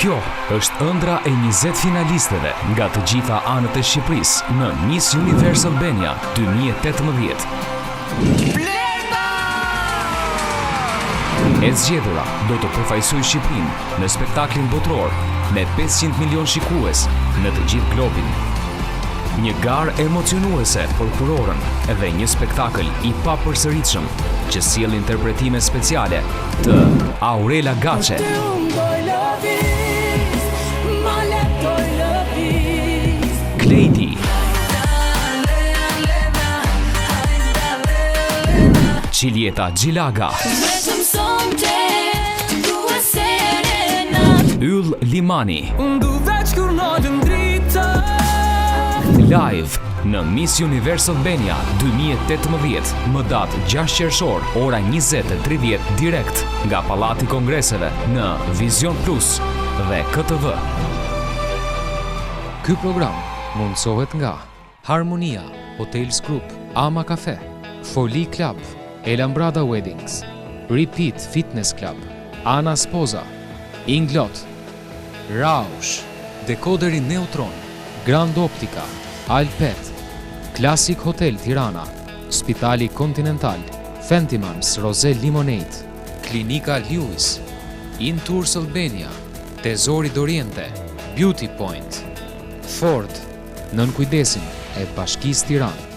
Kjo është ëndra e 20 finalistëve nga të gjitha anët e Shqipërisë në Miss Universe Albania 2018. E zgjedhura do të përfaqësojë Shqipërinë në spektaklin botror me 500 milion shikues në të gjithë globin. Një garë emocionuese për kurorën dhe një spektakël i papërsëritshëm që sjell interpretime speciale të Aurela Gaçe, Klejdi, Qiljeta Gjilaga, Yll Limani. Live në Miss Universe Albania 2018, më datë 6 qershor, ora 20:30 direkt nga Pallati i Kongreseve në Vision Plus dhe KTV. Ky program mundsohet nga Harmonia, Hotels Group, Ama Cafe, Foli Club, Elambrada Weddings, Repeat Fitness Club, Ana Spoza, Inglot, Rausch, Dekoderi Neutron, Grand Optica, Alpet, Classic Hotel Tirana, Spitali Continental, Fentimans Rosé Limonade, Klinika Lewis, Intours Albania, Tesori d'Oriente, Beauty Point, Ford, nën kujdesin e Bashkisë Tiranë.